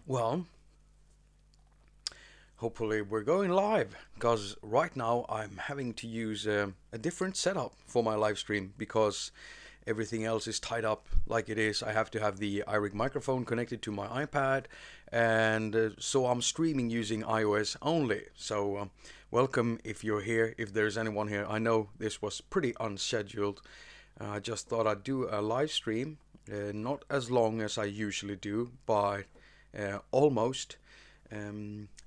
Well, hopefully we're going live, because right now I'm having to use a different setup for my live stream because everything else is tied up like it is. I have to have the iRig microphone connected to my iPad, and so I'm streaming using iOS only. So welcome if you're here, if there's anyone here. I know this was pretty unscheduled. I just thought I'd do a live stream, not as long as I usually do, but almost,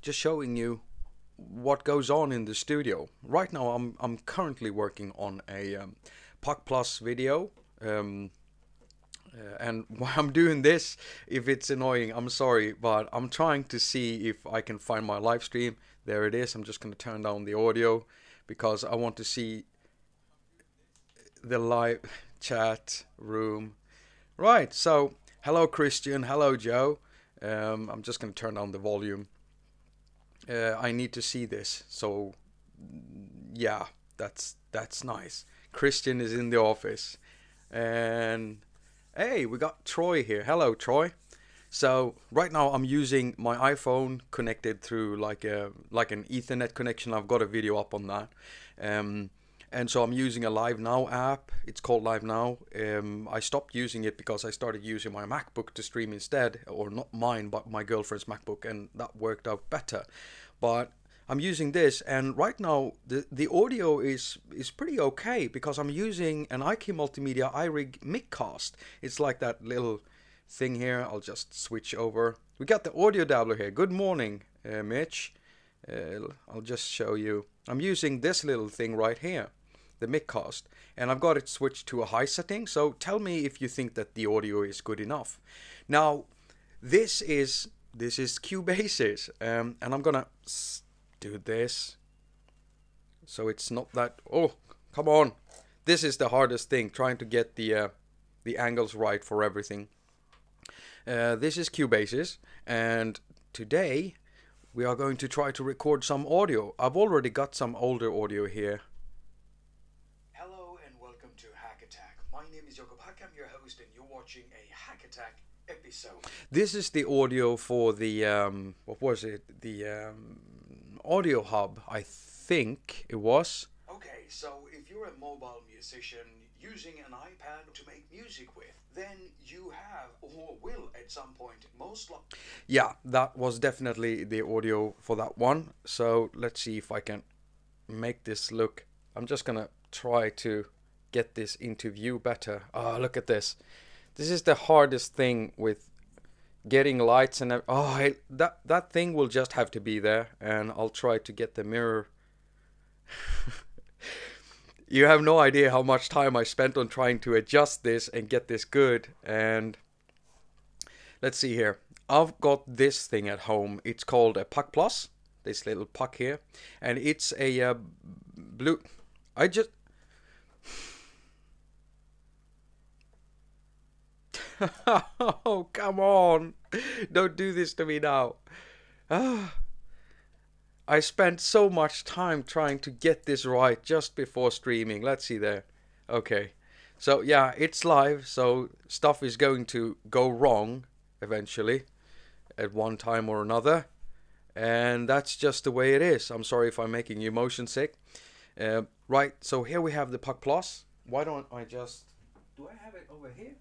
just showing you what goes on in the studio. Right now I'm currently working on a Puc Plus video, and while I'm doing this, if it's annoying, I'm sorry, but I'm trying to see if I can find my live stream. There it is. I'm just going to turn down the audio because I want to see the live chat room. Right, so hello Christian, hello Joe. I'm just going to turn down the volume. I need to see this, so yeah, that's nice. Christian is in the office, and hey, we got Troy here. Hello Troy. So right now I'm using my iPhone connected through like an Ethernet connection. I've got a video up on that. And so I'm using a Live Now app. It's called Live Now. I stopped using it because I started using my MacBook to stream instead, or not mine, but my girlfriend's MacBook, and that worked out better. But I'm using this, and right now the audio is pretty okay because I'm using an iKey Multimedia iRig Miccast. It's like that little thing here. I'll just switch over. We got the audio dabbler here. Good morning, Mitch. I'll just show you. I'm using this little thing right here, the Miccast, and I've got it switched to a high setting. So tell me if you think that the audio is good enough. Now this is Cubase's, and I'm gonna do this so it's not that, oh come on, this is the hardest thing, trying to get the angles right for everything. This is Cubase's, and today we are going to try to record some audio. I've already got some older audio here. Hello and welcome to attaQ. My name is Jakob. I'm your host, and you're watching a attaQ episode. This is the audio for the what was it? The audio hub, I think it was. Okay, so if you're a mobile musician using an iPad to make music with, then you have or will at some point most likely. Yeah, that was definitely the audio for that one. So let's see if I can make this look. I'm just gonna try to get this into view better. Oh, look at this. This is the hardest thing with getting lights and that thing will just have to be there, and I'll try to get the mirror. You have no idea how much time I spent on trying to adjust this and get this good. And let's see here. I've got this thing at home. It's called a Puc Plus, this little puck here, and it's a blue. Oh, come on. Don't do this to me now. I spent so much time trying to get this right just before streaming. Let's see there. Okay. So yeah, it's live, so stuff is going to go wrong eventually at one time or another. And that's just the way it is. I'm sorry if I'm making you motion sick. Right, so here we have the Puc Plus. Why don't I just... Do I have it over here?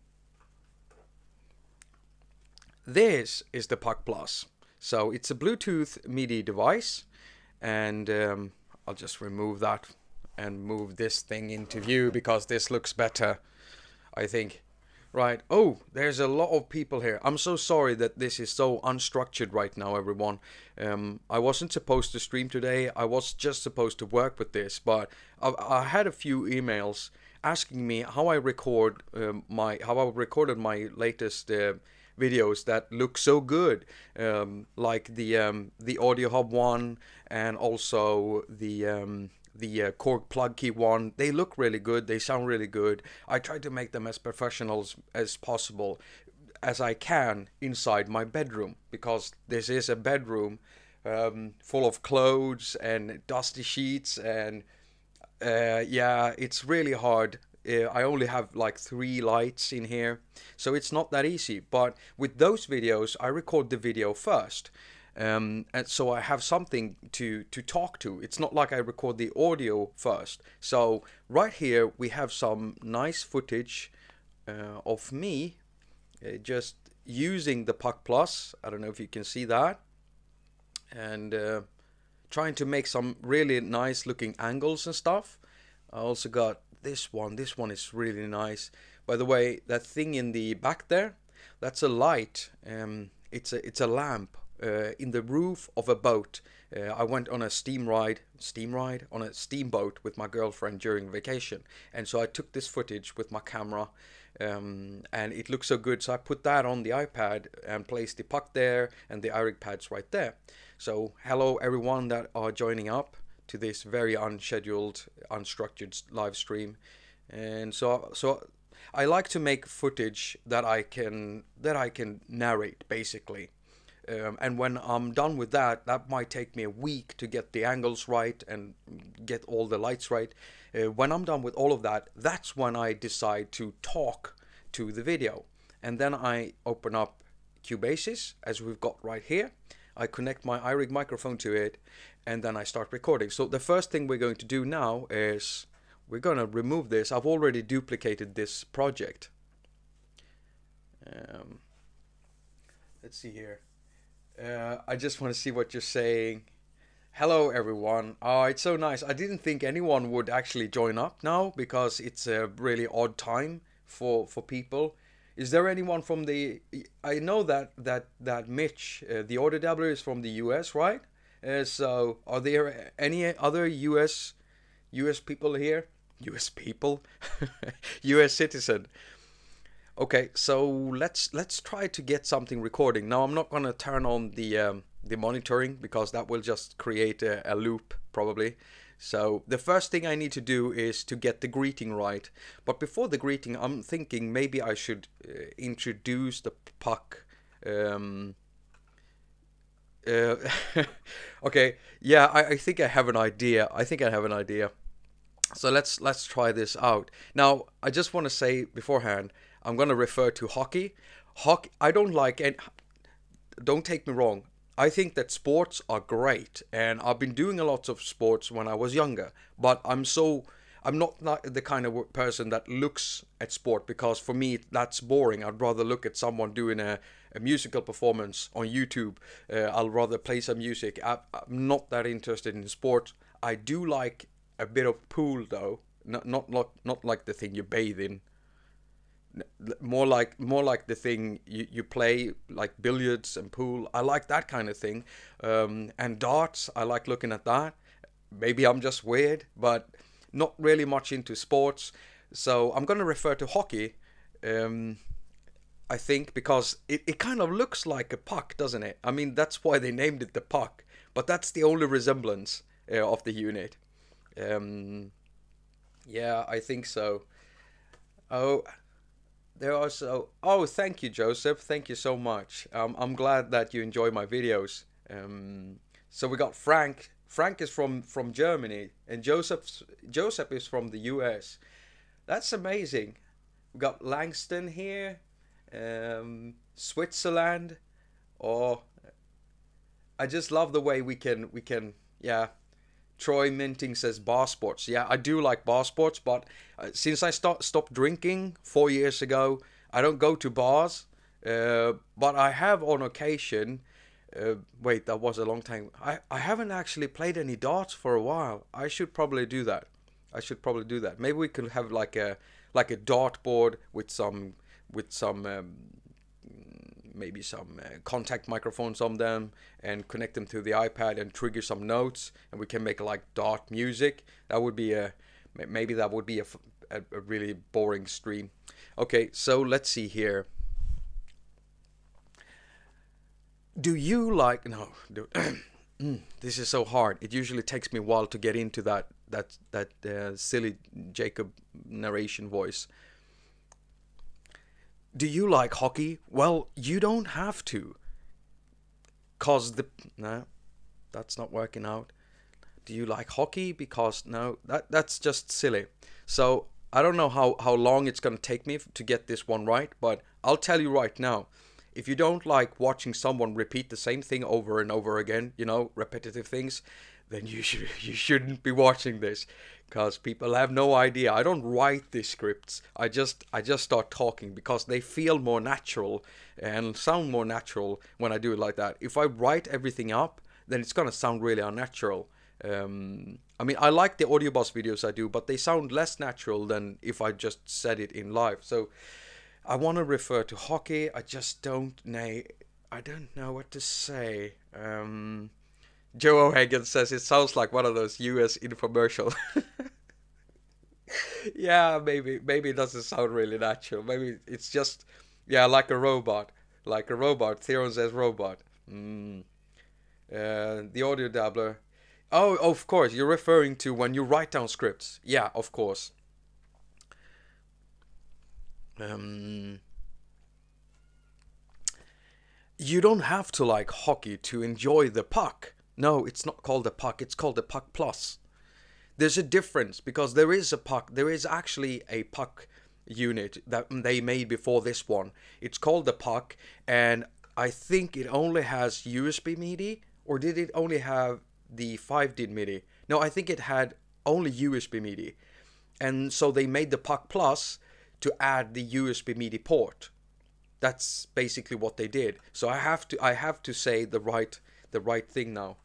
This is the Puc Plus. So it's a Bluetooth MIDI device, and I'll just remove that and move this thing into view because this looks better, I think. Right. Oh, there's a lot of people here. I'm so sorry that this is so unstructured right now, everyone. I wasn't supposed to stream today. I was just supposed to work with this, but I had a few emails asking me how I record how I recorded my latest videos that look so good, like the Audio Hub one, and also the Korg plug key one. They look really good. They sound really good. I try to make them as professional as possible as I can inside my bedroom, because this is a bedroom full of clothes and dusty sheets, and yeah, it's really hard I only have like 3 lights in here, so it's not that easy. But with those videos, I record the video first, and so I have something to talk to. It's not like I record the audio first. So right here we have some nice footage of me just using the Puc Plus. I don't know if you can see that, and trying to make some really nice looking angles and stuff. I also got this one is really nice. By the way, that thing in the back there, that's a light. It's a lamp in the roof of a boat. I went on a on a steamboat with my girlfriend during vacation, and so I took this footage with my camera, and it looks so good, so I put that on the iPad and placed the Puc there and the iRig pads right there. So hello everyone that are joining up to this very unscheduled, unstructured live stream. And so I like to make footage that I can narrate basically. And when I'm done with that, that might take me a week to get the angles right and get all the lights right. When I'm done with all of that, that's when I decide to talk to the video. And then I open up Cubasis, as we've got right here. I connect my iRig microphone to it, and then I start recording. So the first thing we're going to do now is we're going to remove this. I've already duplicated this project. Let's see here. I just want to see what you're saying. Hello everyone. Oh, it's so nice. I didn't think anyone would actually join up now because it's a really odd time for people. Is there anyone from the... I know that Mitch, the audio dabbler, is from the US, right? So are there any other US people here? US people? US citizen. Okay, so let's try to get something recording. Now I'm not gonna turn on the monitoring because that will just create a loop probably. So the first thing I need to do is to get the greeting right. But before the greeting, I'm thinking maybe I should introduce the Puc. Okay, yeah, I think I have an idea. So let's try this out. Now, I just want to say beforehand, I'm going to refer to hockey. I don't like any... Don't take me wrong. I think that sports are great, and I've been doing a lot of sports when I was younger, but I'm not the kind of person that looks at sport, because for me that's boring. I'd rather look at someone doing a musical performance on YouTube. I'll rather play some music. I'm not that interested in sport. I do like a bit of pool though, not like the thing you bathe in. More like the thing you play, like billiards and pool. I like that kind of thing. And darts, I like looking at that. Maybe I'm just weird, but not really much into sports. So I'm going to refer to hockey, I think, because it kind of looks like a puck, doesn't it? I mean, that's why they named it the Puc, but that's the only resemblance of the unit. Yeah, I think so. Oh, there are so... Oh, thank you, Joseph. Thank you so much. I'm glad that you enjoy my videos. So we got Frank. Frank is from Germany, and Joseph is from the US. That's amazing. We got Langston here, Switzerland. Oh, I just love the way we can. Yeah. Troy Minting says bar sports. Yeah, I do like bar sports, but since I stopped drinking 4 years ago, I don't go to bars. But I have on occasion. Wait, that was a long time. I haven't actually played any darts for a while. I should probably do that. Maybe we could have like a dartboard with some maybe some contact microphones on them, and connect them to the iPad and trigger some notes, and we can make like dart music. That would be a really boring stream. Okay, so let's see here. Do you like... No, this is so hard. It usually takes me a while to get into that silly Jakob narration voice. Do you like hockey? Well, you don't have to. No, that's not working out. Do you like hockey? Because no, that's just silly. So I don't know how long it's gonna take me to get this one right, but I'll tell you right now, if you don't like watching someone repeat the same thing over and over again, you know, repetitive things, then you shouldn't be watching this, because people have no idea. I don't write these scripts. I just start talking because they feel more natural and sound more natural when I do it like that. If I write everything up, then it's gonna sound really unnatural. I mean, I like the audio bus videos I do, but they sound less natural than if I just said it in live. So I want to refer to hockey. I just don't know. I don't know what to say. Joe O'Hagan says it sounds like one of those US infomercial. Yeah, maybe it doesn't sound really natural. Maybe it's just, yeah, like a robot. Like a robot. Theron says robot. The audio dabbler. Oh, of course, you're referring to when you write down scripts. Yeah, of course. You don't have to like hockey to enjoy the puck. No, it's not called a puck, it's called a puck plus. There's a difference because there is a puck, there is actually a puck unit that they made before this one. It's called the puck, and I think it only has USB MIDI, or did it only have the 5-DIN MIDI? No, I think it had only USB MIDI. And so they made the puck plus to add the USB MIDI port. That's basically what they did. So I have to say the right thing now.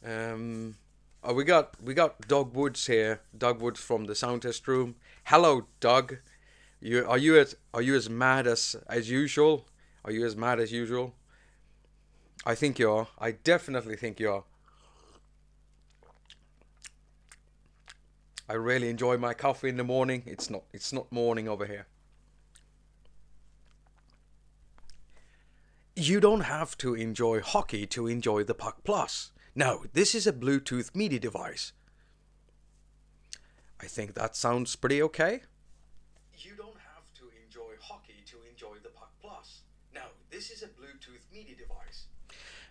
Oh, we got Doug Woods here. Doug Woods from the sound test room. Hello, Doug. Are you as mad as usual? Are you as mad as usual? I think you are. I definitely think you are. I really enjoy my coffee in the morning. It's not morning over here. You don't have to enjoy hockey to enjoy the Puck Plus. No, this is a Bluetooth MIDI device. I think that sounds pretty okay. You don't have to enjoy hockey to enjoy the Puck Plus. No, this is a Bluetooth MIDI device.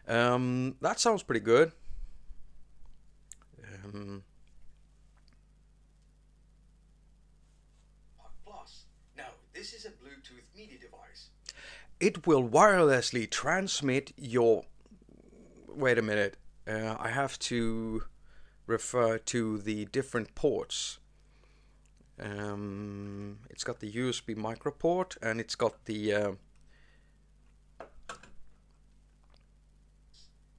That sounds pretty good. Puck Plus. No, this is a Bluetooth MIDI device. It will wirelessly transmit your... Wait a minute. I have to refer to the different ports. It's got the USB micro port, and it's got the...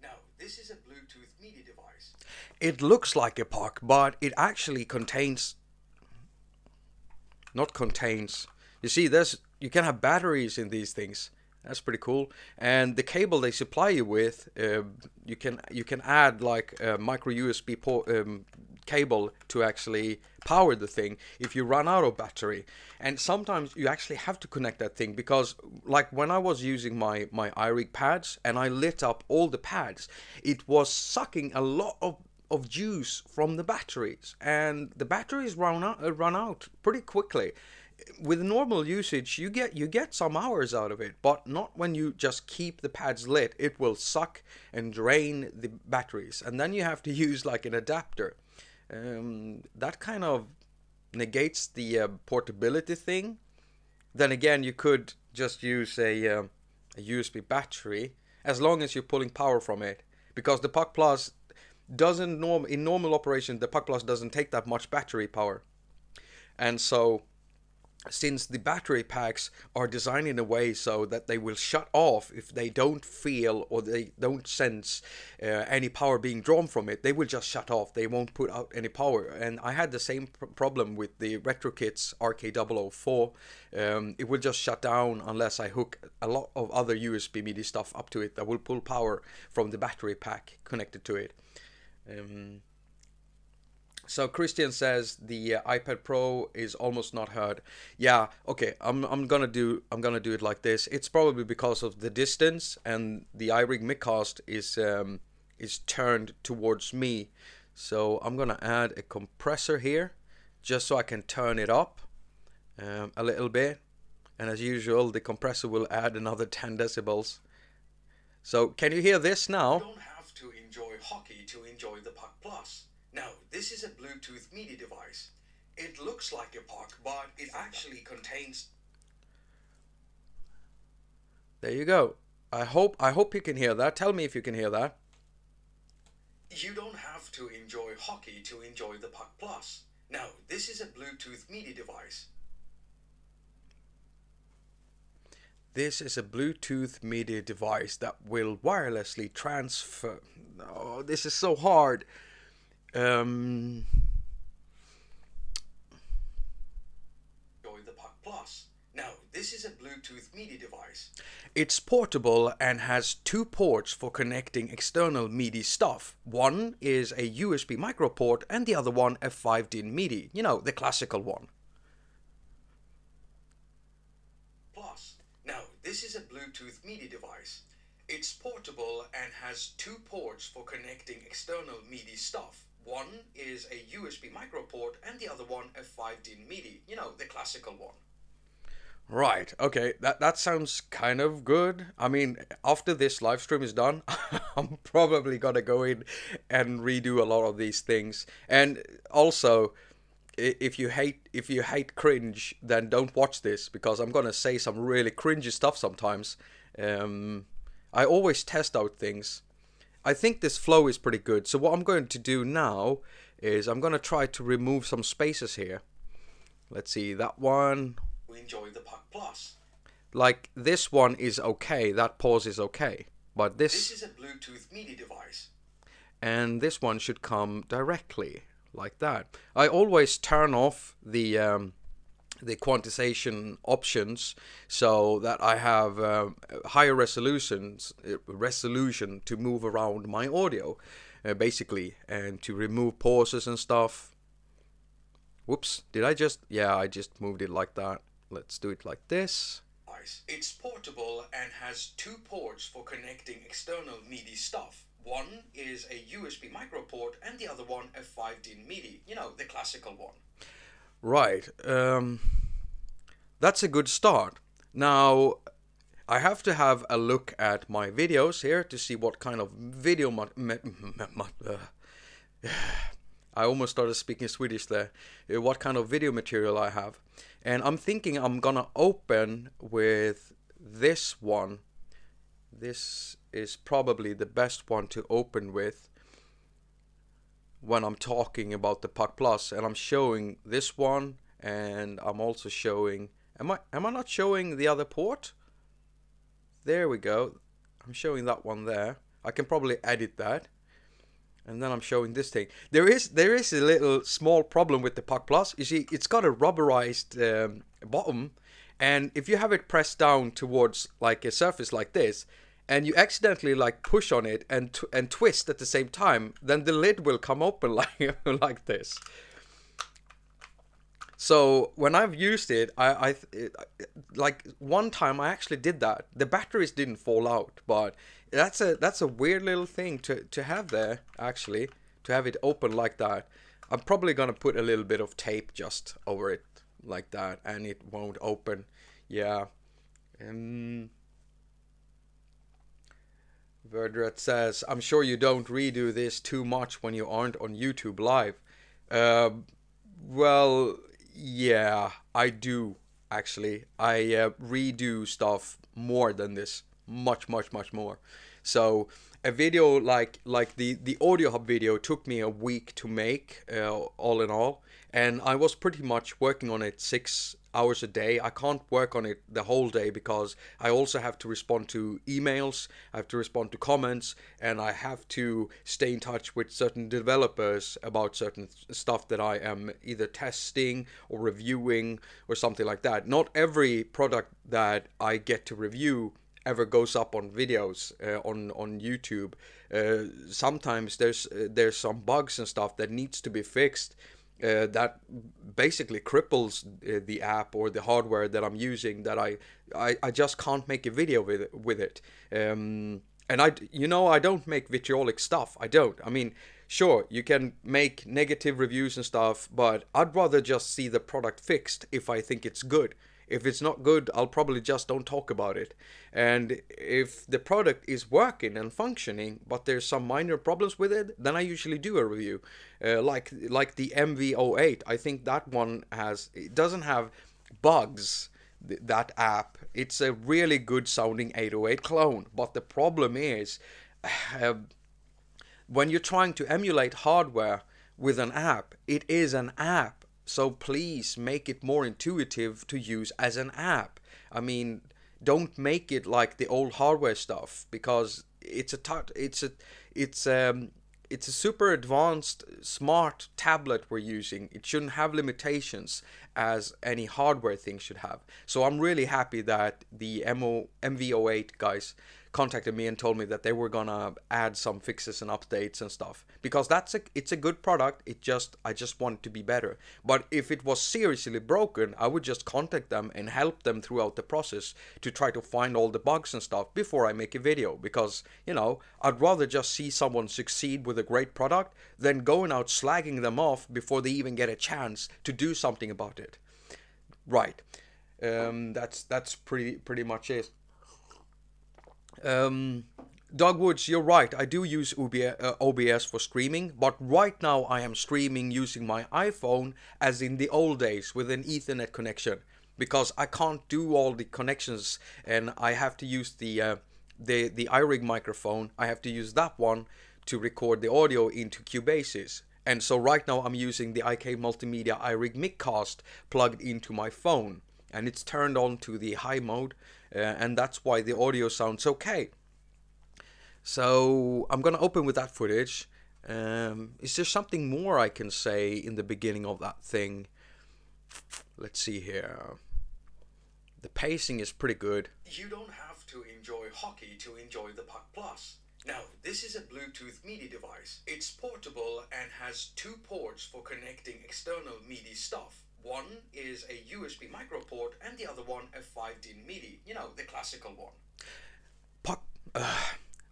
No, this is a Bluetooth MIDI device. It looks like a puck, but it actually contains... Not contains... You see, you can have batteries in these things. That's pretty cool. And the cable they supply you with, you can add like a micro USB cable to actually power the thing if you run out of battery. And sometimes you actually have to connect that thing, because like when I was using my iRig pads and I lit up all the pads, it was sucking a lot of juice from the batteries, and the batteries run out pretty quickly. With normal usage, you get some hours out of it, but not when you just keep the pads lit. It will suck and drain the batteries, and then you have to use like an adapter. That kind of negates the portability thing. Then again, you could just use a USB battery as long as you're pulling power from it, because the Puck Plus doesn't in normal operation, the Puck Plus doesn't take that much battery power. And so since the battery packs are designed in a way so that they will shut off if they don't feel or they don't sense any power being drawn from it, they will just shut off. They won't put out any power. And I had the same problem with the RetroKits RK004. It will just shut down unless I hook a lot of other USB MIDI stuff up to it that will pull power from the battery pack connected to it. So Christian says the iPad Pro is almost not heard. Yeah, okay. I'm gonna do it like this. It's probably because of the distance, and the iRig Micast is turned towards me. So I'm gonna add a compressor here, just so I can turn it up a little bit. And as usual, the compressor will add another 10 decibels. So can you hear this now? You don't have to enjoy hockey to enjoy the Puck Plus. No, this is a Bluetooth MIDI device. It looks like a puck, but it actually contains... There you go. I hope you can hear that. Tell me if you can hear that. You don't have to enjoy hockey to enjoy the Puc Plus. Now, this is a Bluetooth MIDI device. This is a Bluetooth MIDI device that will wirelessly transfer... Oh, this is so hard. Enjoy the Puc Plus. Now, this is a Bluetooth MIDI device. It's portable and has 2 ports for connecting external MIDI stuff. One is a USB micro port and the other one a 5-DIN MIDI. You know, the classical one. Plus. Now, this is a Bluetooth MIDI device. It's portable and has 2 ports for connecting external MIDI stuff. One is a USB micro port and the other one a 5-DIN MIDI. You know, the classical one. Right, okay, that sounds kind of good. I mean, after this live stream is done, I'm probably gonna go in and redo a lot of these things. And also, if you hate cringe, then don't watch this, because I'm gonna say some really cringy stuff sometimes. I always test out things. I think this flow is pretty good. So what I'm going to do now is I'm gonna try to remove some spaces here. Let's see, that one. Enjoy the Puc Plus. Like this one is okay, that pause is okay, but this is a Bluetooth MIDI device, and this one should come directly like that. I always turn off the quantization options so that I have higher resolution to move around my audio, basically, and to remove pauses and stuff. Whoops, did I just... Yeah, I just moved it like that. Let's do it like this. It's portable and has 2 ports for connecting external MIDI stuff. One is a USB micro port and the other one a 5-DIN MIDI. You know, the classical one. Right. That's a good start. Now, I have to have a look at my videos here to see what kind of video... I almost started speaking Swedish there. What kind of video material I have. And I'm thinking I'm gonna open with this one. This is probably the best one to open with when I'm talking about the Puc Plus. And I'm showing this one, and I'm also showing... Am I not showing the other port? There we go. I'm showing that one there. I can probably edit that. And then I'm showing this thing. There is a little small problem with the Puc Plus. You see, it's got a rubberized bottom, and if you have it pressed down towards like a surface like this, and you accidentally like push on it and twist at the same time, then the lid will come open like this. So when I've used it, like one time I actually did that. The batteries didn't fall out, but that's a weird little thing to have there, actually, to have it open like that. I'm probably gonna put a little bit of tape just over it like that, and it won't open. Yeah. Verdret says, I'm sure you don't redo this too much when you aren't on YouTube live. Well, yeah, I do, actually. I redo stuff more than this. Much more. So a video like the Audio Hub video took me a week to make, all in all, and I was pretty much working on it 6 hours a day. I can't work on it the whole day because I also have to respond to emails, I have to respond to comments, and I have to stay in touch with certain developers about certain stuff that I am either testing or reviewing or something like that. Not every product that I get to review ever goes up on videos on YouTube. Sometimes there's some bugs and stuff that needs to be fixed, that basically cripples the app or the hardware that I'm using, that I just can't make a video with it. And I don't make vitriolic stuff. I don't. I mean, sure, you can make negative reviews and stuff, but I'd rather just see the product fixed if I think it's good. If it's not good, I'll probably just don't talk about it. And if the product is working and functioning, but there's some minor problems with it, then I usually do a review. Like the MV08, I think that one it doesn't have bugs, that app. It's a really good sounding 808 clone, but the problem is when you're trying to emulate hardware with an app, it is an app. So please make it more intuitive to use as an app. I mean, don't make it like the old hardware stuff, because it's a super advanced smart tablet we're using. It shouldn't have limitations as any hardware thing should have. So I'm really happy that the MV08 guys contacted me and told me that they were gonna add some fixes and updates and stuff, because it's a good product. I just want it to be better. But if it was seriously broken, I would just contact them and help them throughout the process to try to find all the bugs and stuff before I make a video, because I'd rather just see someone succeed with a great product than going out slagging them off before they even get a chance to do something about it. Right. That's pretty much it. Doug Woods, you're right. I do use OBS for streaming, but right now I am streaming using my iPhone as in the old days with an Ethernet connection, because I can't do all the connections and I have to use the iRig microphone. I have to use that one to record the audio into Cubase's. And so right now I'm using the IK Multimedia iRig Miccast plugged into my phone, and it's turned on to the high mode, and that's why the audio sounds okay. So I'm gonna open with that footage. Is there something more I can say in the beginning of that thing? Let's see here. The pacing is pretty good. You don't have to enjoy hockey to enjoy the Puc Plus. Now, this is a Bluetooth MIDI device. It's portable and has 2 ports for connecting external MIDI stuff. One is a USB micro port and the other one a 5-DIN MIDI, the classical one.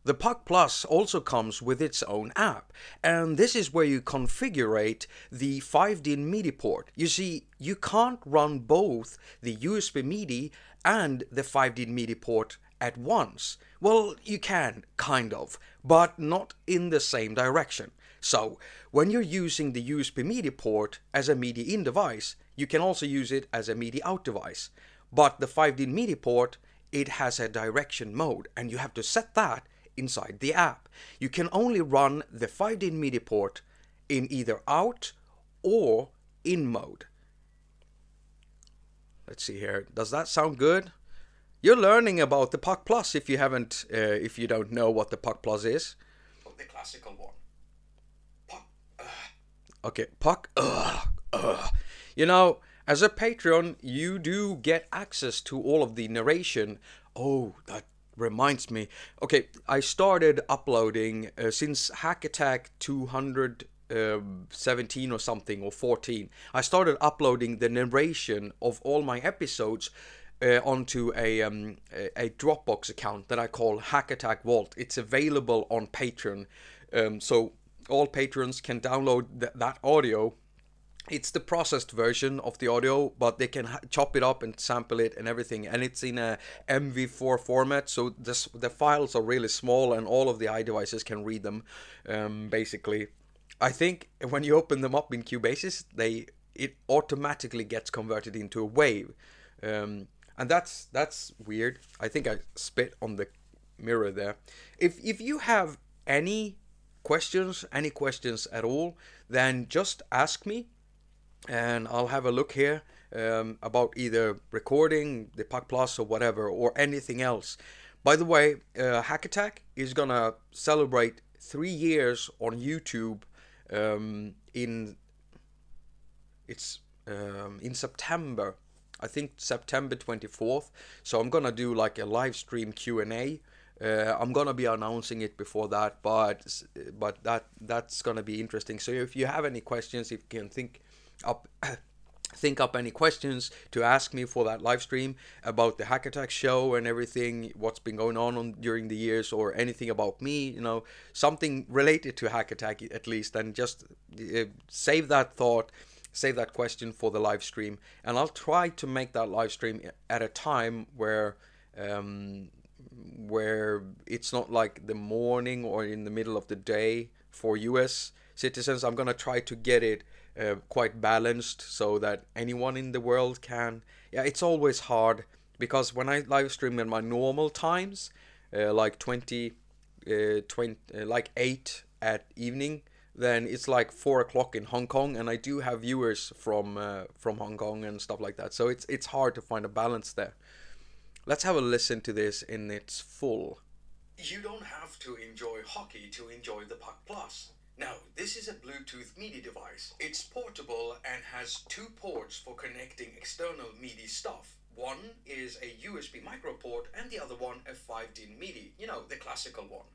The Puc Plus also comes with its own app, and this is where you configure the 5-DIN MIDI port. You see, you can't run both the USB MIDI and the 5-DIN MIDI port at once. Well, you can, kind of, but not in the same direction. So, when you're using the USB MIDI port as a MIDI in device, you can also use it as a MIDI out device. But the 5-DIN MIDI port, it has a direction mode, and you have to set that inside the app. You can only run the 5-DIN MIDI port in either out or in mode. Let's see here. Does that sound good? You're learning about the Puc Plus if you don't know what the Puc Plus is. The classical one. Okay, Puc. As a Patreon, you do get access to all of the narration. Oh, that reminds me. Okay, I started uploading since attaQ 217 or something, or 14. I started uploading the narration of all my episodes onto a Dropbox account that I call attaQ Vault. It's available on Patreon, so all patrons can download that audio. It's the processed version of the audio, but they can chop it up and sample it and everything, and it's in a MV4 format, so the files are really small and all of the iDevices can read them. Basically, I think when you open them up in Cubase's, it automatically gets converted into a wave, and that's weird. I think I spit on the mirror there. If you have any questions at all, then just ask me and I'll have a look here about either recording the Puc Plus or whatever, or anything else. By the way, attaQ is gonna celebrate 3 years on YouTube in September. I think September 24th. So I'm gonna do like a live stream Q&A. I'm gonna be announcing it before that, but that's gonna be interesting. So if you have any questions, if you can think up any questions to ask me for that live stream about the attaQ show and everything, what's been going on during the years, or anything about me, something related to attaQ at least, and just save that thought save that question for the live stream, and I'll try to make that live stream at a time where it's not like the morning or in the middle of the day for US citizens. I'm gonna try to get it quite balanced so that anyone in the world can. Yeah, it's always hard because when I live stream in my normal times, like 8 at evening, then it's like 4 o'clock in Hong Kong, and I do have viewers from Hong Kong and stuff like that. So it's hard to find a balance there. Let's have a listen to this in its full. You don't have to enjoy hockey to enjoy the Puc Plus. Now, this is a Bluetooth MIDI device. It's portable and has 2 ports for connecting external MIDI stuff. One is a USB micro port and the other one a 5-DIN MIDI, you know, the classical one.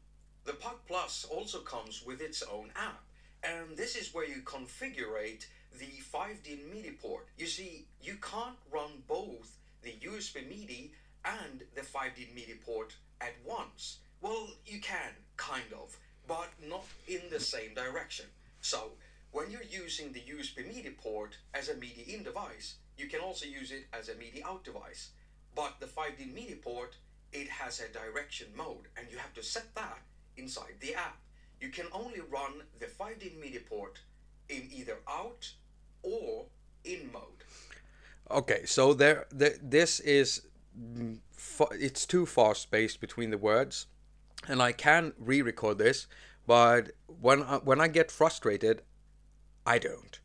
The Puc Plus also comes with its own app, and this is where you configure the 5-DIN MIDI port. You see, you can't run both the USB MIDI and the 5-DIN MIDI port at once. Well, you can, kind of, but not in the same direction. So, when you're using the USB MIDI port as a MIDI in device, you can also use it as a MIDI out device. But the 5-DIN MIDI port, it has a direction mode, and you have to set that inside the app. You can only run the 5-DIN MIDI port in either out or in mode. Okay, so this is, it's too fast-paced between the words, and I can re-record this, but when I get frustrated, I don't.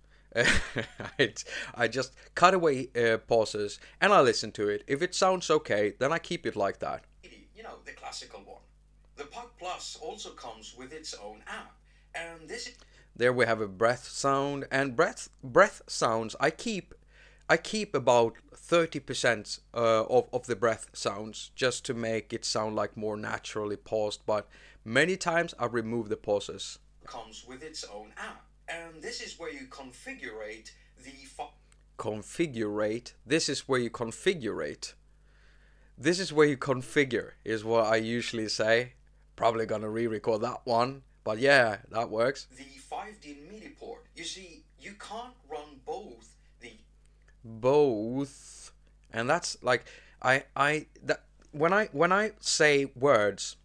I just cut away pauses and I listen to it. If it sounds okay, then I keep it like that. You know, the classical one. The Puc Plus also comes with its own app, and this is... There we have a breath sound, and breath sounds I keep about 30% of the breath sounds just to make it sound like more naturally paused, but many times I remove the pauses. Comes with its own app, and this is where you configure the configure. This is where you configure. This is where you configure is what I usually say. Probably gonna re-record that one, but yeah, that works. The 5-DIN MIDI port. You see, you can't run both and that's like when I say words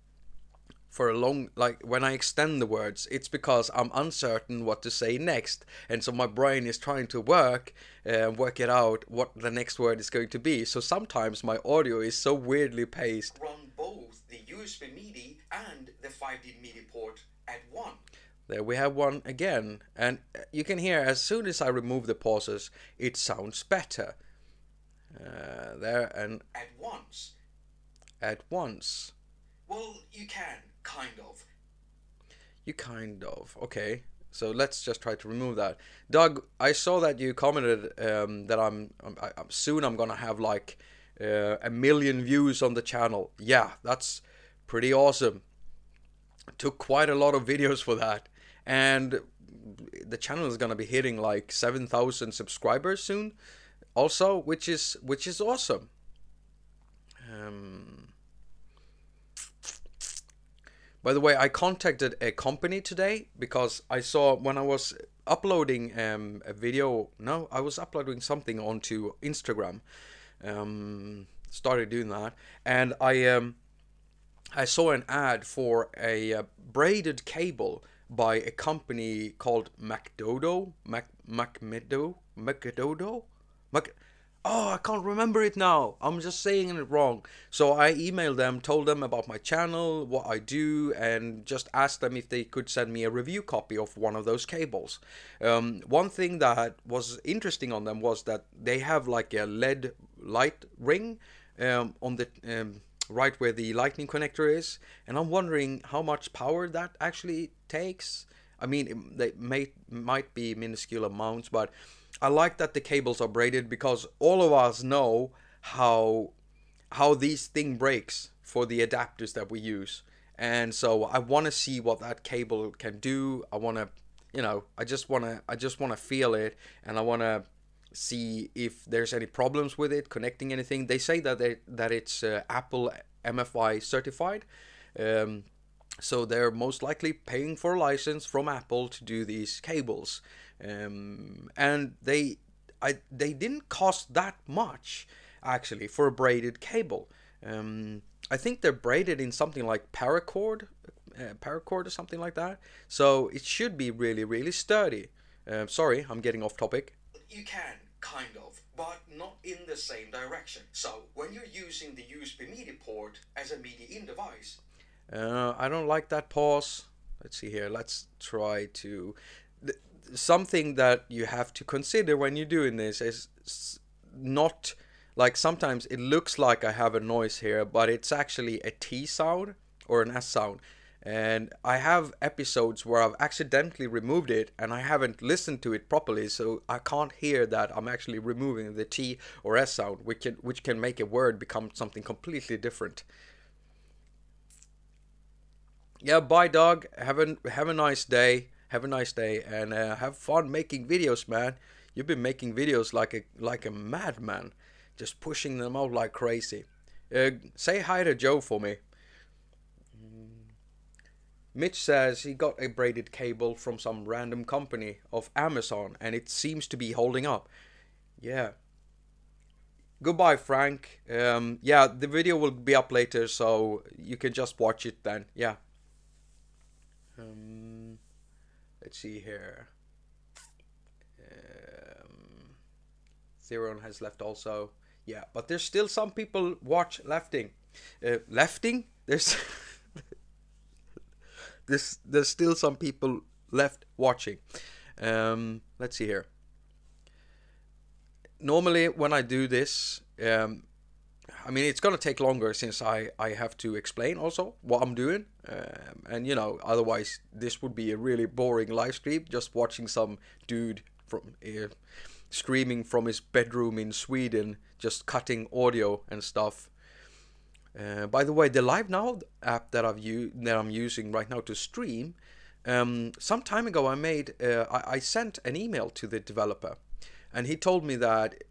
for a long, like when I extend the words, it's because I'm uncertain what to say next, and so my brain is trying to work it out what the next word is going to be. So sometimes my audio is so weirdly paced. Run both the USB MIDI and the 5-DIN MIDI port at once. There we have one again, and you can hear as soon as I remove the pauses, it sounds better. There and at once. At once. Well, you can kind of. You kind of. Okay. So let's just try to remove that. Doug, I saw that you commented that I'm soon gonna have like 1 million views on the channel. Yeah, that's pretty awesome. Took quite a lot of videos for that, and the channel is gonna be hitting like 7,000 subscribers soon, also, which is awesome. By the way, I contacted a company today because I saw when I was uploading a video. No, I was uploading something onto Instagram. Started doing that, and I saw an ad for a braided cable by a company called MacDodo. Oh, I can't remember it now. I'm just saying it wrong. So I emailed them, told them about my channel, what I do, and just asked them if they could send me a review copy of one of those cables. One thing that was interesting on them was that they have like a LED light ring on the right where the lightning connector is, and I'm wondering how much power that actually takes. I mean, they might be minuscule amounts, but I like that the cables are braided because all of us know how these thing breaks for the adapters that we use, and so I want to see what that cable can do. I want to, you know, I just want to feel it, and I want to see if there's any problems with it connecting anything. They say that it's Apple MFI certified. So they're most likely paying for a license from Apple to do these cables, and they didn't cost that much actually for a braided cable. I think they're braided in something like paracord or something like that. So it should be really, really sturdy. Sorry, I'm getting off topic. You can, kind of, but not in the same direction. So when you're using the USB MIDI port as a MIDI in device. I don't like that pause. Let's see here. Let's try to... Something that you have to consider when you're doing this is not... Like sometimes it looks like I have a noise here, but it's actually a T sound or an S sound. And I have episodes where I've accidentally removed it and I haven't listened to it properly, so I can't hear that I'm actually removing the T or S sound, which can make a word become something completely different. Yeah, bye dog. Have a nice day. Have a nice day, and have fun making videos, man. You've been making videos like a madman, just pushing them out like crazy. Say hi to Joe for me. Mitch says he got a braided cable from some random company of Amazon, and it seems to be holding up. Yeah. Goodbye, Frank. Yeah, the video will be up later, so you can just watch it then. Yeah. Let's see here. Theron has left also. Yeah, but there's still some people watch lefting. Lefting? There's there's still some people left watching. Let's see here. Normally when I do this, I mean, it's gonna take longer since I have to explain also what I'm doing, and you know, otherwise this would be a really boring live stream, just watching some dude from streaming from his bedroom in Sweden, just cutting audio and stuff. By the way, the Live Now app that I'm using right now to stream, some time ago I sent an email to the developer. And he told me that,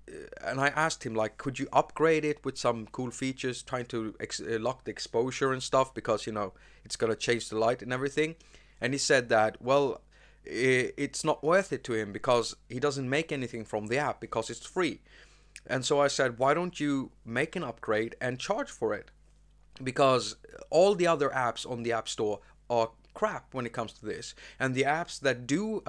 and I asked him, like, could you upgrade it with some cool features, trying to lock the exposure and stuff, because, you know, it's going to change the light and everything. And he said that, well, it's not worth it to him because he doesn't make anything from the app because it's free. And so I said, why don't you make an upgrade and charge for it? Because all the other apps on the App Store are crap when it comes to this, and the apps that do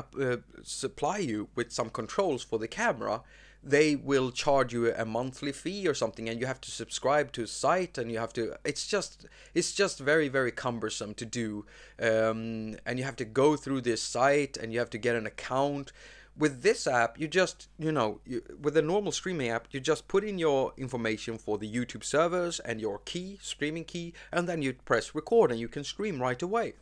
supply you with some controls for the camera, they will charge you a monthly fee or something, and you have to subscribe to a site, and you have to, it's just very, very cumbersome to do, and you have to go through this site and you have to get an account. With this app, you just, you know, with a normal streaming app, you just put in your information for the YouTube servers and your key, streaming key, and then you press record and you can stream right away.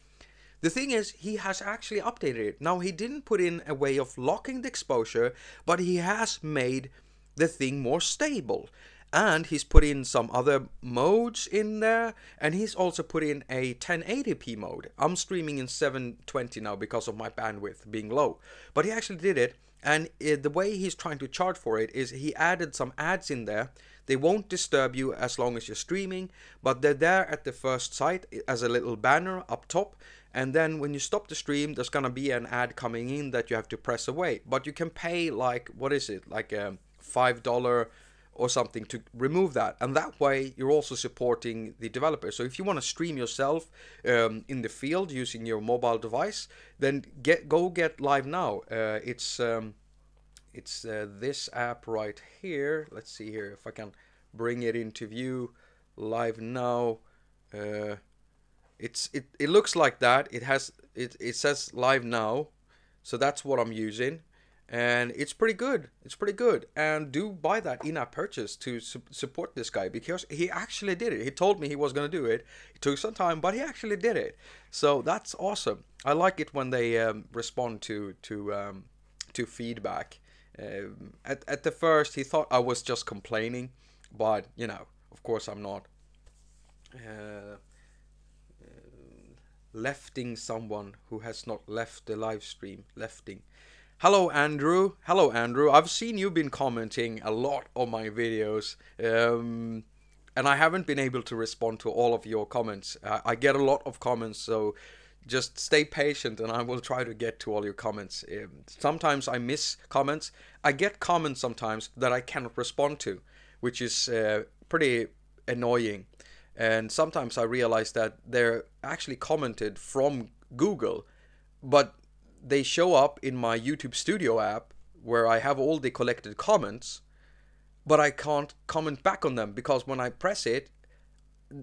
The thing is, he has actually updated it. Now, he didn't put in a way of locking the exposure, but he has made the thing more stable. And he's put in some other modes in there, and he's also put in a 1080p mode. I'm streaming in 720 now because of my bandwidth being low. But he actually did it, and the way he's trying to charge for it is he added some ads in there. They won't disturb you as long as you're streaming, but they're there at the first site as a little banner up top. And then when you stop the stream, there's gonna be an ad coming in that you have to press away. But you can pay, like, what is it, like $5 or something to remove that. And that way you're also supporting the developer. So if you want to stream yourself in the field using your mobile device, then go get Live Now. It's this app right here. Let's see here if I can bring it into view. Live Now. It looks like that. It says Live Now, so that's what I'm using, and it's pretty good. It's pretty good, and do buy that in-app purchase to support this guy, because he actually did it. He told me he was gonna do it. It took some time, but he actually did it. So that's awesome. I like it when they respond to feedback. At the first, he thought I was just complaining, but you know, of course I'm not. Lefting someone who has not left the live stream. Lefting. Hello Andrew. Hello Andrew. I've seen you've been commenting a lot on my videos. and I haven't been able to respond to all of your comments. I get a lot of comments, so just stay patient and I will try to get to all your comments. Sometimes I miss comments. I get comments sometimes that I cannot respond to, which is pretty annoying. And sometimes I realize that they're actually commented from Google, but they show up in my YouTube Studio app where I have all the collected comments, but I can't comment back on them because when I press it,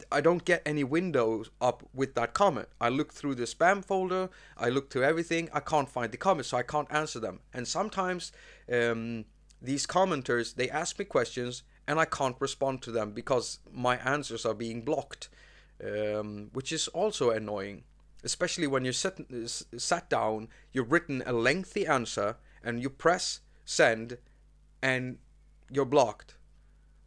I don't get any windows up with that comment. I look through the spam folder, I look through everything, I can't find the comments, so I can't answer them. And sometimes these commenters, they ask me questions and I can't respond to them because my answers are being blocked, which is also annoying. Especially when you sat down, you've written a lengthy answer and you press send and you're blocked.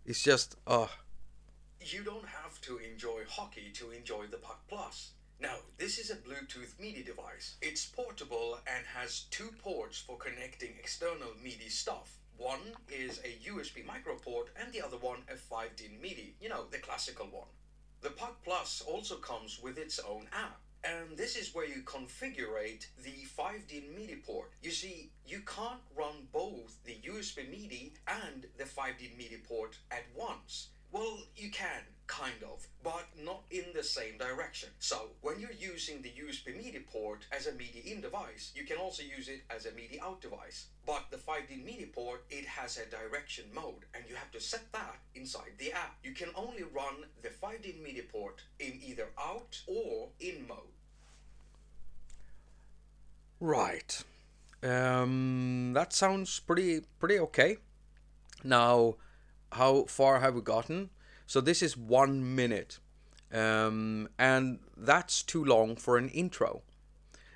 It's just, You don't have to enjoy hockey to enjoy the Puc Plus. Now, this is a Bluetooth MIDI device. It's portable and has 2 ports for connecting external MIDI stuff. One is a USB micro port and the other one a 5-din MIDI, you know, the classical one. The Puc Plus also comes with its own app. And this is where you configure the 5-din MIDI port. You see, you can't run both the USB MIDI and the 5-din MIDI port at once. Well, you can, kind of, but not in the same direction. So, when you're using the USB MIDI port as a MIDI in device, you can also use it as a MIDI out device. But the 5-din MIDI port, it has a direction mode, and you have to set that inside the app. You can only run the 5-din MIDI port in either out or in mode. Right. That sounds pretty okay. Now, how far have we gotten? So this is 1 minute, and that's too long for an intro,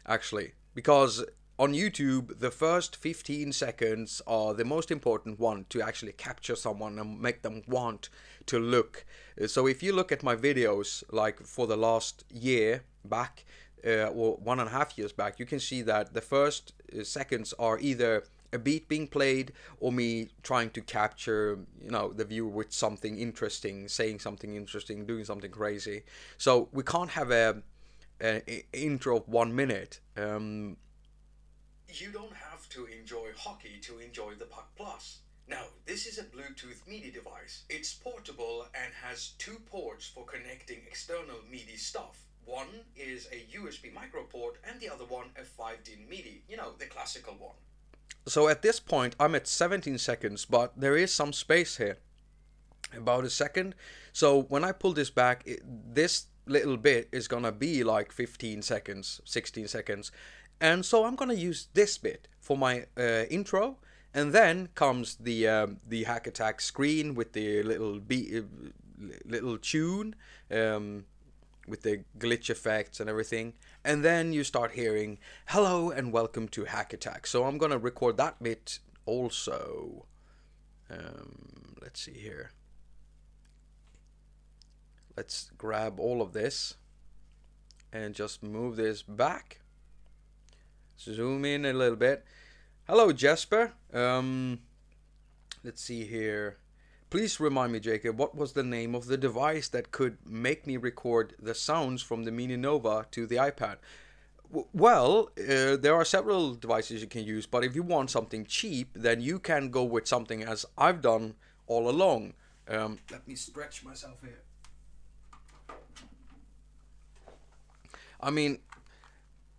actually, because on YouTube the first 15 seconds are the most important one to actually capture someone and make them want to look. So if you look at my videos, like for the last year back, or 1.5 years back, you can see that the first seconds are either a beat being played or me trying to capture, you know, the viewer with something interesting, saying something interesting, doing something crazy. So we can't have an intro of 1 minute. You don't have to enjoy hockey to enjoy the Puc Plus. Now, this is a Bluetooth MIDI device. It's portable and has 2 ports for connecting external MIDI stuff. One is a USB micro port and the other one a 5-din MIDI, you know, the classical one. So at this point I'm at 17 seconds, but there is some space here, about a second. So when I pull this back, this little bit is gonna be like 15 seconds, 16 seconds. And so I'm gonna use this bit for my intro, and then comes the haQ attaQ screen with the little tune, with the glitch effects and everything, and then you start hearing hello and welcome to haQ attaQ. So I'm gonna record that bit also. Let's see here. Let's grab all of this and just move this back. Zoom in a little bit. Hello Jesper. Let's see here. Please remind me, Jakob, what was the name of the device that could make me record the sounds from the Mini Nova to the iPad? Well, there are several devices you can use, but if you want something cheap, then you can go with something as I've done all along. Let me stretch myself here. I mean,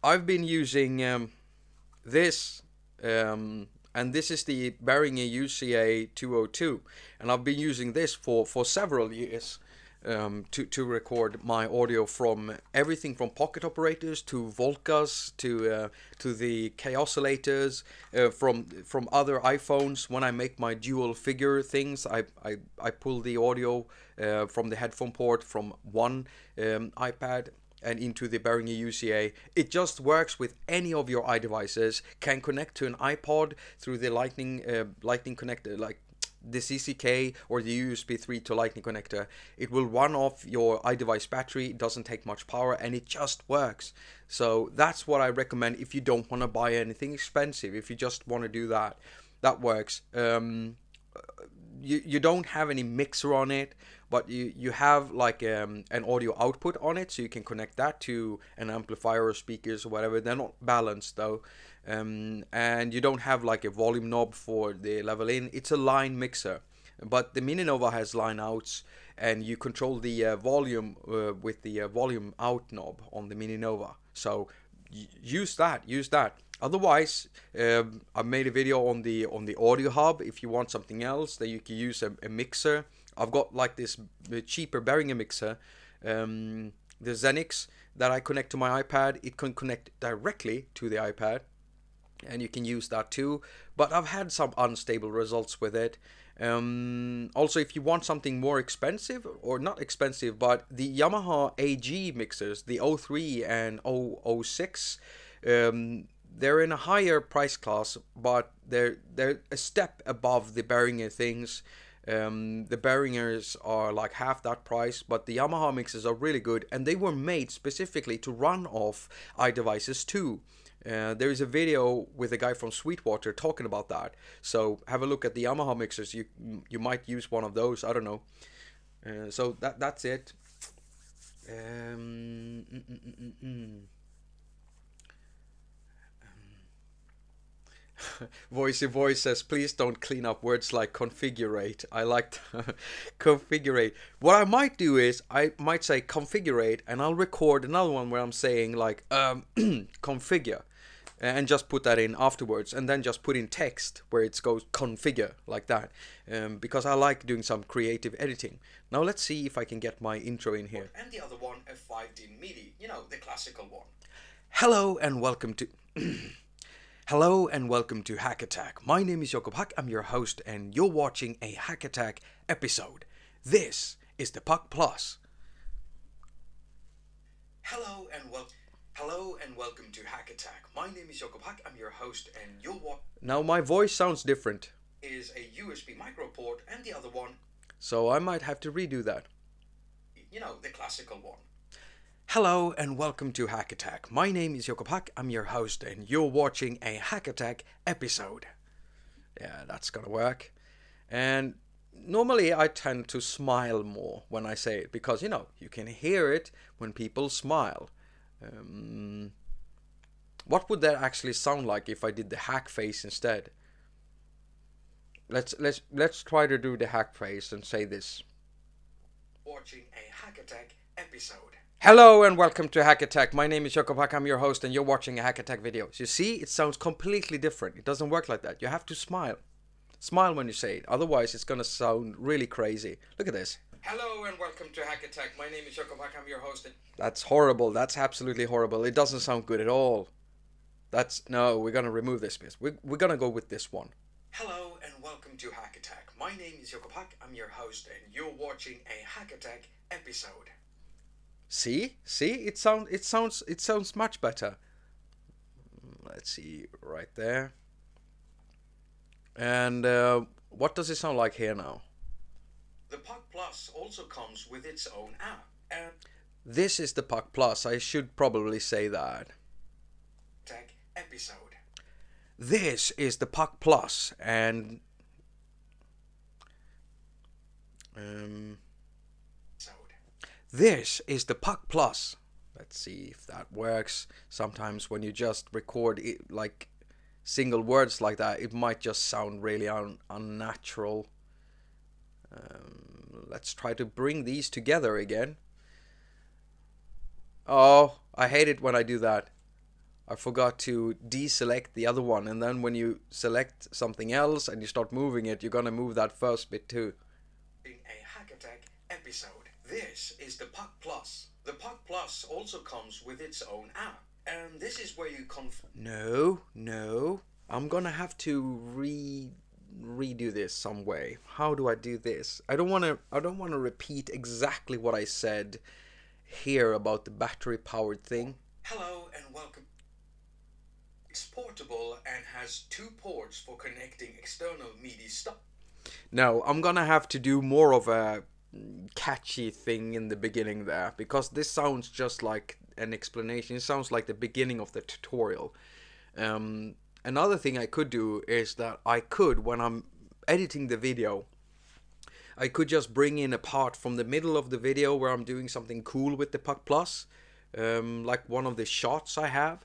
I've been using this, and this is the Behringer UCA 202, and I've been using this for several years to record my audio from everything from pocket operators to Volcas to the K oscillators, from other iPhones. When I make my dual figure things, I pull the audio from the headphone port from one iPad and into the Behringer UCA. It just works with any of your iDevices. Can connect to an iPod through the lightning connector, like the CCK or the USB 3 to lightning connector. It will run off your iDevice battery. It doesn't take much power and it just works. So that's what I recommend if you don't want to buy anything expensive. If you just want to do that, that works. you don't have any mixer on it, but you have like an audio output on it, so you can connect that to an amplifier or speakers or whatever. They're not balanced though, and you don't have like a volume knob for the level in. It's a line mixer, but the Mini Nova has line outs, and you control the volume with the volume out knob on the Mini Nova. So use that. Otherwise, I made a video on the audio hub. If you want something else, then you can use a mixer. I've got like this cheaper Behringer mixer, the Zivix, that I connect to my iPad. It can connect directly to the iPad, and you can use that too. But I've had some unstable results with it. Also, if you want something more expensive, or not expensive, but the Yamaha AG mixers, the 03 and 006, they're in a higher price class, but they're a step above the Behringer things. The Behringers are like half that price, but the Yamaha mixers are really good, and they were made specifically to run off iDevices too. There is a video with a guy from Sweetwater talking about that, so have a look at the Yamaha mixers. You might use one of those, I don't know. So that's it. Voicey Voice says, please don't clean up words like configurate. I like configurate. What I might do is I might say configurate, and I'll record another one where I'm saying like configure, and just put that in afterwards, and then just put in text where it goes configure like that, because I like doing some creative editing. Now let's see if I can get my intro in here. And the other one, a 5D MIDI, you know, the classical one. Hello and welcome to Hello and welcome to attaQ. My name is Jakob. I'm your host, and you're watching a attaQ episode. This is the Puc Plus. Hello and welcome to attaQ. My name is Jakob. I'm your host, and you're Now my voice sounds different. Is a USB micro port, and the other one. So I might have to redo that. You know, the classical one. Hello and welcome to attaQ. My name is Jakob. I'm your host, and you're watching a attaQ episode. Yeah, that's gonna work. And normally I tend to smile more when I say it, because, you know, you can hear it when people smile. What would that actually sound like if I did the hack face instead? Let's try to do the hack face and say this. Watching a attaQ episode. Hello and welcome to attaQ. My name is Jakob. I'm your host, and you're watching a attaQ video. So you see, it sounds completely different. It doesn't work like that. You have to smile. Smile when you say it. Otherwise, it's gonna sound really crazy. Look at this. Hello and welcome to attaQ. My name is Jakob. I'm your host. That's horrible. That's absolutely horrible. It doesn't sound good at all. No, we're gonna remove this bit. We're gonna go with this one. Hello and welcome to attaQ. My name is Jakob. I'm your host, and you're watching a attaQ episode. See, it sounds much better. Let's see, right there. And what does it sound like here now? The Puc Plus also comes with its own app. And this is the Puc Plus. I should probably say that. Tech episode. This is the Puc Plus, and this is the Puc Plus. Let's see if that works. Sometimes when you just record it, like single words like that, it might just sound really unnatural. Let's try to bring these together again. Oh, I hate it when I do that. I forgot to deselect the other one, and then when you select something else and you start moving it, you're gonna move that first bit too. In a attaQ episode. This is the Puc Plus. The Puc Plus also comes with its own app, and this is where you No. I'm gonna have to redo this some way. How do I do this? I don't wanna repeat exactly what I said here about the battery powered thing. Hello and welcome. It's portable and has 2 ports for connecting external MIDI stuff. No, I'm gonna have to do more of a catchy thing in the beginning there, because this sounds just like an explanation. It sounds like the beginning of the tutorial. Another thing I could do is that I could, when I'm editing the video, I could just bring in a part from the middle of the video where I'm doing something cool with the Puc Plus, like one of the shots I have,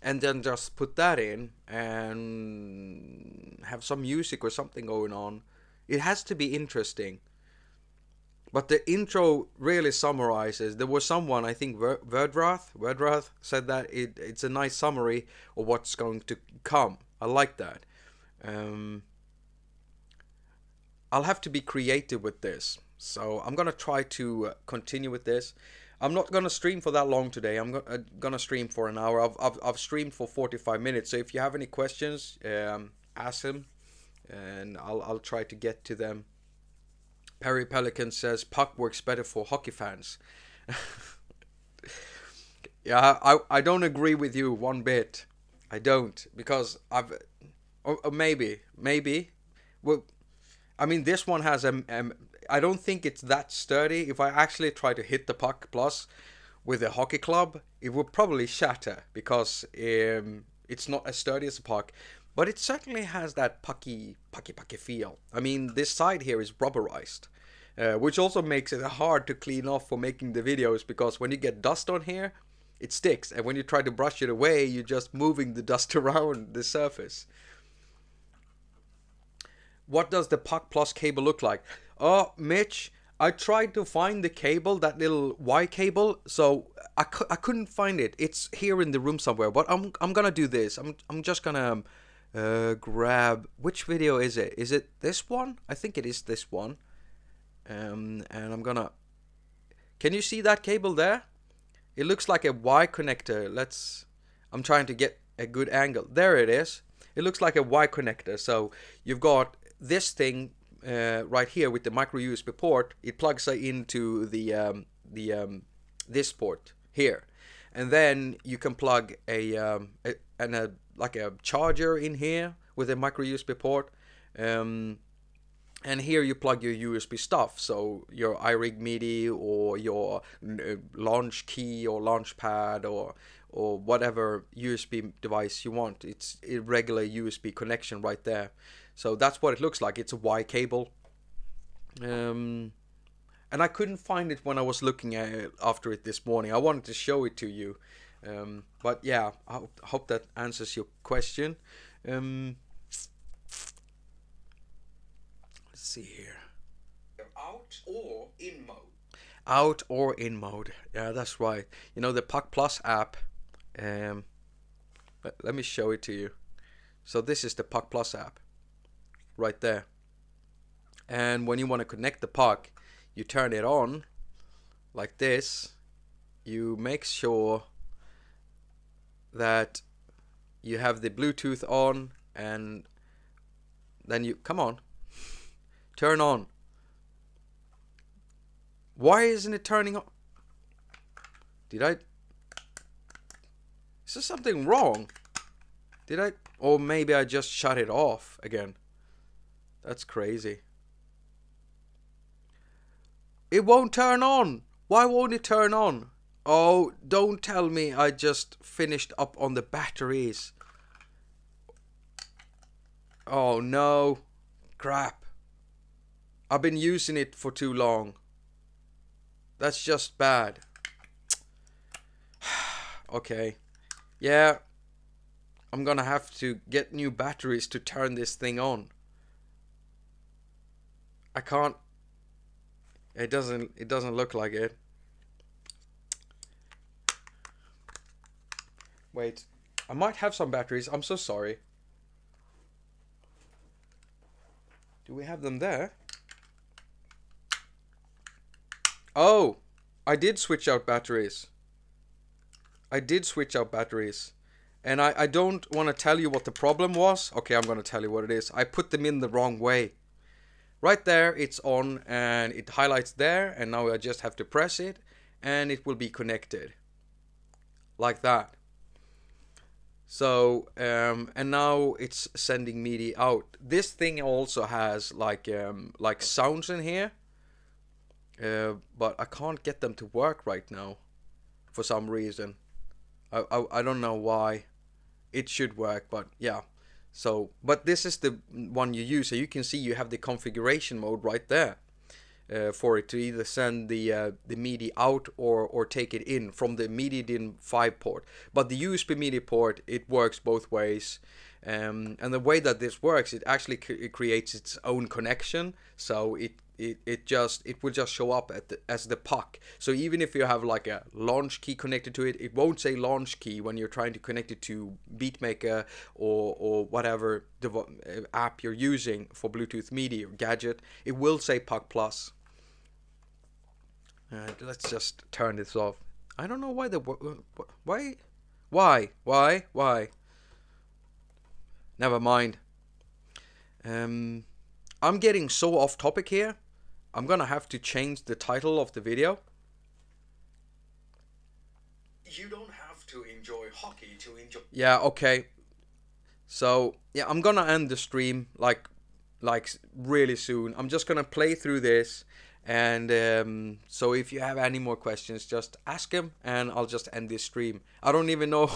and then just put that in and have some music or something going on. It has to be interesting. But the intro really summarizes. There was someone, I think Verdrath said that it's a nice summary of what's going to come. I like that. I'll have to be creative with this. So I'm gonna try to continue with this. I'm not gonna stream for that long today. I'm gonna stream for an hour. I've streamed for 45 minutes. So if you have any questions, ask them, and I'll try to get to them. Perry Pelican says Puck works better for hockey fans. Yeah, I don't agree with you one bit. I don't, because or maybe. Well, I mean, this one has I don't think it's that sturdy. If I actually try to hit the Puc Plus with a hockey club, it would probably shatter, because it's not as sturdy as a puck. But it certainly has that pucky feel. I mean, this side here is rubberized, which also makes it hard to clean off for making the videos, because when you get dust on here, it sticks. And when you try to brush it away, you're just moving the dust around the surface. What does the Puc Plus cable look like? Oh, Mitch, I tried to find the cable, that little Y cable, so I couldn't find it. It's here in the room somewhere. But I'm gonna do this. I'm just gonna grab, which video is it? Is it this one? I think it is this one. And I'm gonna, can you see that cable there? It looks like a Y connector. I'm trying to get a good angle. There it is. It looks like a Y connector. So you've got this thing right here with the micro USB port. It plugs into the this port here, and then you can plug like a charger in here with a micro USB port, and here you plug your USB stuff, so your iRig MIDI or your launch key or launch pad or whatever USB device you want. It's a regular USB connection right there. So that's what it looks like. It's a Y cable. And I couldn't find it when I was looking at it after it this morning. I wanted to show it to you. But yeah, I hope that answers your question. Let's see here. Out or in mode? Out or in mode. Yeah, that's right. You know, the Puc Plus app. Let me show it to you. So this is the Puc Plus app. Right there. And when you want to connect the puck, you turn it on like this. You make sure that you have the Bluetooth on, and then you, come on, turn on. Why isn't it turning on? Is there something wrong? Or maybe I just shut it off again. That's crazy. It won't turn on. Why won't it turn on? Oh, don't tell me I just finished up on the batteries. Oh no. Crap. I've been using it for too long. That's just bad. Okay. Yeah. I'm gonna have to get new batteries to turn this thing on. I can't. It doesn't look like it. Wait, I might have some batteries. I'm so sorry. Do we have them there? Oh, I did switch out batteries. I did switch out batteries. And I don't want to tell you what the problem was. Okay, I'm going to tell you what it is. I put them in the wrong way. Right there, it's on and it highlights there, and now I just have to press it and it will be connected. Like that. So, and now it's sending MIDI out. This thing also has like sounds in here, but I can't get them to work right now for some reason. I don't know why. It should work, but yeah. So, but this is the one you use, so you can see you have the configuration mode right there for it to either send the MIDI out or take it in from the MIDI DIN 5 port. But the USB MIDI port, it works both ways. And the way that this works, it actually creates its own connection, so it will just show up as the puck. So even if you have like a launch key connected to it, it won't say launch key when you're trying to connect it to Beatmaker or whatever app you're using for Bluetooth MIDI or gadget. It will say puck plus. Let's just turn this off. I don't know why. Never mind. I'm getting so off topic here. I'm gonna have to change the title of the video. You don't have to enjoy hockey to enjoy. Yeah, okay. So yeah, I'm gonna end the stream like really soon. I'm just gonna play through this, and so if you have any more questions, just ask them, and I'll just end this stream. I don't even know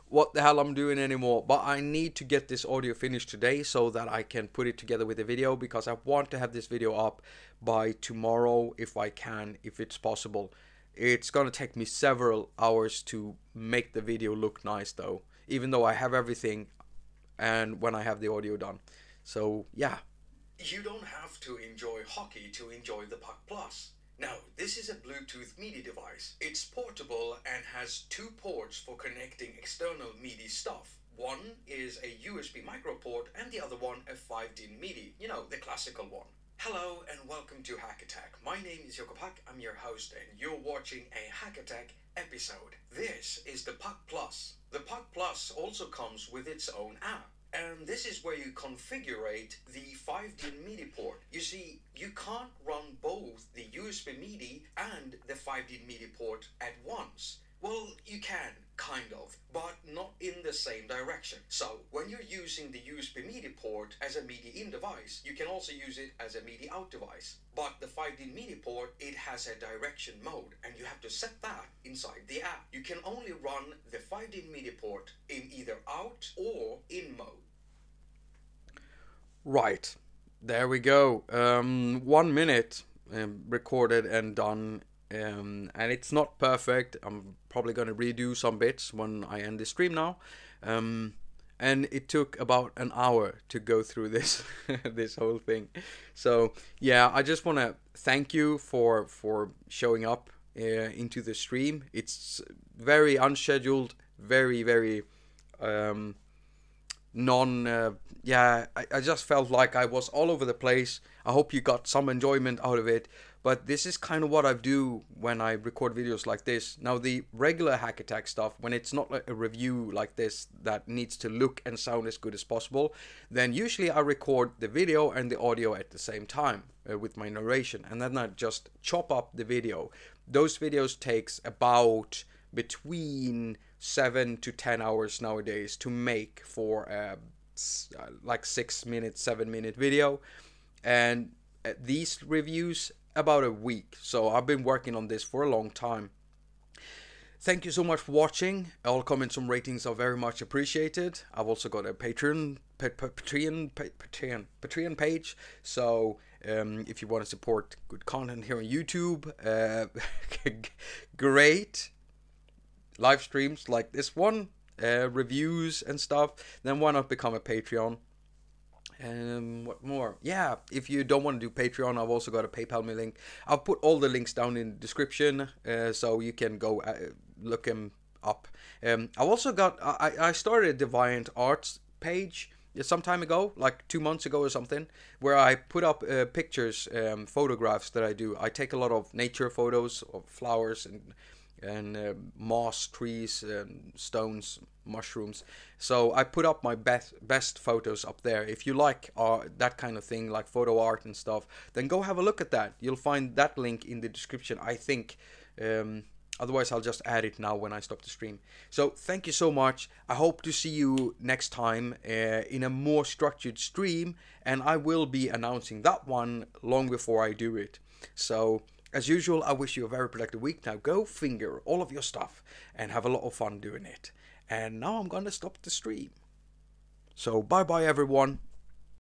what the hell I'm doing anymore, but I need to get this audio finished today so that I can put it together with the video, because I want to have this video up by tomorrow if I can, if it's possible. It's gonna take me several hours to make the video look nice though, even though I have everything and when I have the audio done. So yeah. You don't have to enjoy hockey to enjoy the Puck Plus. Now, this is a Bluetooth MIDI device. It's portable and has 2 ports for connecting external MIDI stuff. One is a USB micro port and the other one a 5-DIN MIDI, you know, the classical one. Hello and welcome to haQ. My name is Jakob. I'm your host and you're watching a haQ episode. This is the Puck Plus. The Puck Plus also comes with its own app. And this is where you configure the 5-DIN MIDI port. You see, you can't run both the USB MIDI and the 5-DIN MIDI port at once. Well, you can, kind of, but not in the same direction. So, when you're using the USB MIDI port as a MIDI in device, you can also use it as a MIDI out device. But the 5-DIN MIDI port, it has a direction mode, and you have to set that inside the app. You can only run the 5-DIN MIDI port in either out or in mode. Right, there we go. 1 minute recorded and done, and it's not perfect. I'm probably gonna redo some bits when I end the stream now. And it took about an hour to go through this this whole thing. So yeah, I just want to thank you for showing up into the stream. It's very unscheduled, very I just felt like I was all over the place. I hope you got some enjoyment out of it, but this is kind of what I do when I record videos like this. Now, the regular haQ stuff, when it's not like a review like this that needs to look and sound as good as possible, then usually I record the video and the audio at the same time with my narration, and then I just chop up the video. Those videos takes about between 7 to 10 hours nowadays to make for like 6-minute, 7-minute video, and these reviews about a week. So I've been working on this for a long time. Thank you so much for watching. All comments and ratings are very much appreciated. I've also got a Patreon page, so if you want to support good content here on YouTube, great live streams like this one, reviews and stuff, then why not become a Patreon? And what more? Yeah, if you don't want to do Patreon, I've also got a PayPal me link. I'll put all the links down in the description, so you can go look them up. I've also got, I started a Deviant Arts page some time ago, like 2 months ago or something, where I put up pictures, photographs that I do. I take a lot of nature photos of flowers and moss, trees, stones, mushrooms. So I put up my best photos up there. If you like that kind of thing, like photo art and stuff, then go have a look at that. You'll find that link in the description, I think. Otherwise, I'll just add it now when I stop the stream. So thank you so much. I hope to see you next time in a more structured stream, and I will be announcing that one long before I do it. So as usual, I wish you a very productive week. Now go finger all of your stuff and have a lot of fun doing it. And now I'm gonna stop the stream. So bye bye everyone.